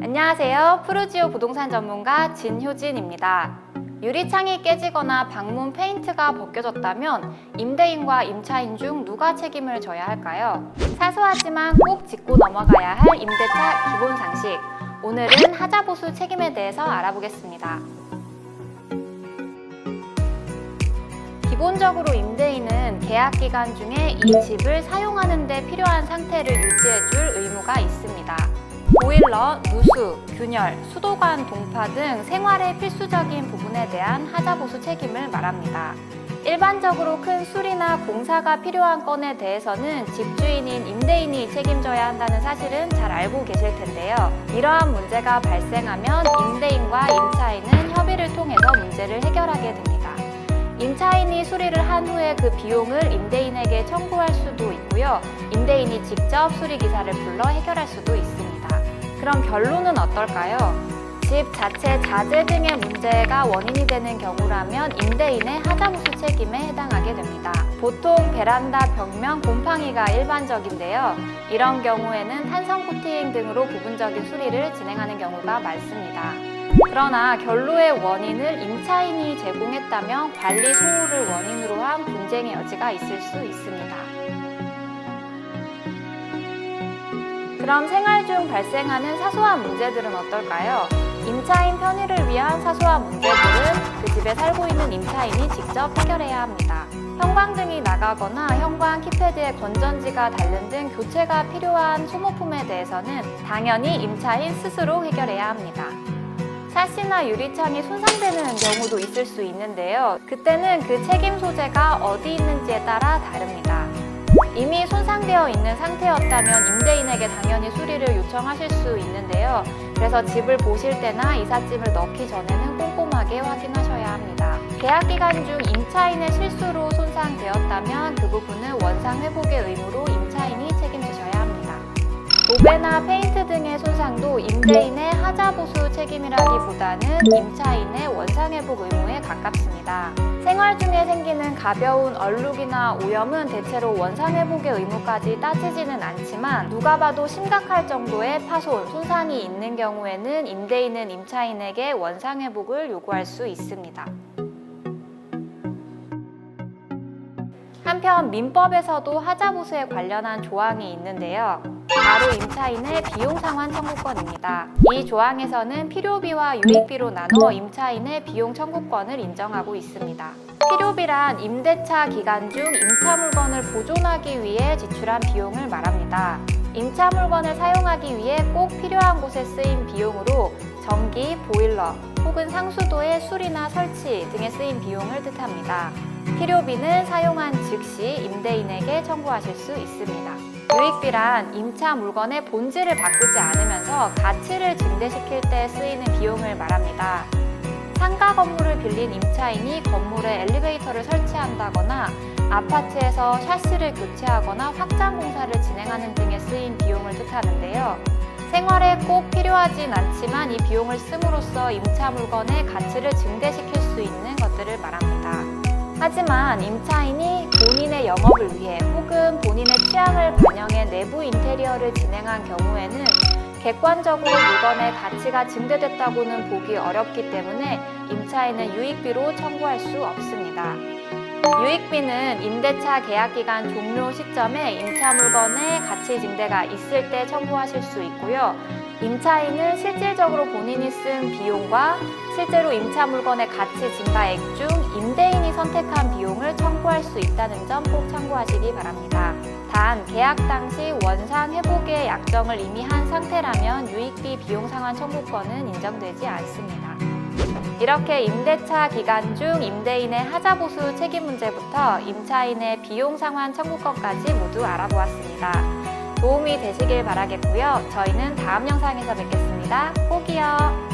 안녕하세요. 프루지오 부동산 전문가 진효진입니다. 유리창이 깨지거나 방문 페인트가 벗겨졌다면 임대인과 임차인 중 누가 책임을 져야 할까요? 사소하지만 꼭 짚고 넘어가야 할 임대차 기본 상식. 오늘은 하자보수 책임에 대해서 알아보겠습니다. 기본적으로 임대인은 계약 기간 중에 이 집을 사용하는 데 필요한 상태를 유지해 줄 의무가 있습니다. 보일러, 누수, 균열, 수도관 동파 등 생활의 필수적인 부분에 대한 하자보수 책임을 말합니다. 일반적으로 큰 수리나 공사가 필요한 건에 대해서는 집주인인 임대인이 책임져야 한다는 사실은 잘 알고 계실 텐데요. 이러한 문제가 발생하면 임대인과 임차인은 협의를 통해서 문제를 해결하게 됩니다. 임차인이 수리를 한 후에 그 비용을 임대인에게 청구할 수도 있고요. 임대인이 직접 수리기사를 불러 해결할 수도 있습니다. 그럼 결론은 어떨까요? 집 자체 자재 등의 문제가 원인이 되는 경우라면 임대인의 하자보수 책임에 해당하게 됩니다. 보통 베란다 벽면 곰팡이가 일반적인데요. 이런 경우에는 탄성 코팅 등으로 부분적인 수리를 진행하는 경우가 많습니다. 그러나 결로의 원인을 임차인이 제공했다면 관리 소홀을 원인으로 한 분쟁의 여지가 있을 수 있습니다. 그럼 생활 중 발생하는 사소한 문제들은 어떨까요? 임차인 편의를 위한 사소한 문제들은 그 집에 살고 있는 임차인이 직접 해결해야 합니다. 형광등이 나가거나 형광 키패드의 건전지가 닳는 등 교체가 필요한 소모품에 대해서는 당연히 임차인 스스로 해결해야 합니다. 샤시나 유리창이 손상되는 경우도 있을 수 있는데요. 그때는 그 책임 소재가 어디 있는지에 따라 다릅니다. 이미 손상되어 있는 상태였다면 임대인에게 당연히 수리를 요청하실 수 있는데요. 그래서 집을 보실 때나 이삿짐을 넣기 전에는 꼼꼼하게 확인하셔야 합니다. 계약 기간 중 임차인의 실수로 손상되었다면 그 부분은 원상 회복의 의무로 임차인이 책임지셔야 합니다. 도배나 페인트 등의 손상도 임대인의 하자보수 책임이라기보다는 임차인의 원상회복 의무에 가깝습니다. 생활 중에 생기는 가벼운 얼룩이나 오염은 대체로 원상회복의 의무까지 따지지는 않지만 누가 봐도 심각할 정도의 파손, 손상이 있는 경우에는 임대인은 임차인에게 원상회복을 요구할 수 있습니다. 한편 민법에서도 하자보수에 관련한 조항이 있는데요. 바로 임차인의 비용상환 청구권입니다. 이 조항에서는 필요비와 유익비로 나눠 임차인의 비용 청구권을 인정하고 있습니다. 필요비란 임대차 기간 중 임차 물건을 보존하기 위해 지출한 비용을 말합니다. 임차 물건을 사용하기 위해 꼭 필요한 곳에 쓰인 비용으로 전기, 보일러 혹은 상수도의 수리나 설치 등에 쓰인 비용을 뜻합니다. 필요비는 사용한 즉시 임대인에게 청구하실 수 있습니다. 유익비란 임차 물건의 본질을 바꾸지 않으면서 가치를 증대시킬 때 쓰이는 비용을 말합니다. 상가 건물을 빌린 임차인이 건물에 엘리베이터를 설치한다거나 아파트에서 샤시를 교체하거나 확장 공사를 진행하는 등에 쓰인 비용을 뜻하는데요. 생활에 꼭 필요하진 않지만 이 비용을 씀으로써 임차 물건의 가치를 증대시킬 수 있는 것들을 말합니다. 하지만 임차인이 본인의 영업을 위해 혹은 본인의 취향을 반영해 내부 인테리어를 진행한 경우에는 객관적으로 물건의 가치가 증대됐다고는 보기 어렵기 때문에 임차인은 유익비로 청구할 수 없습니다. 유익비는 임대차 계약기간 종료 시점에 임차 물건의 가치 증대가 있을 때 청구하실 수 있고요. 임차인은 실질적으로 본인이 쓴 비용과 실제로 임차 물건의 가치 증가액 중 임대인이 선택한 비용을 청구할 수 있다는 점 꼭 참고하시기 바랍니다. 단, 계약 당시 원상 회복의 약정을 이미 한 상태라면 유익비 비용 상환 청구권은 인정되지 않습니다. 이렇게 임대차 기간 중 임대인의 하자보수 책임 문제부터 임차인의 비용 상환 청구권까지 모두 알아보았습니다. 도움이 되시길 바라겠고요. 저희는 다음 영상에서 뵙겠습니다. 꼭이요.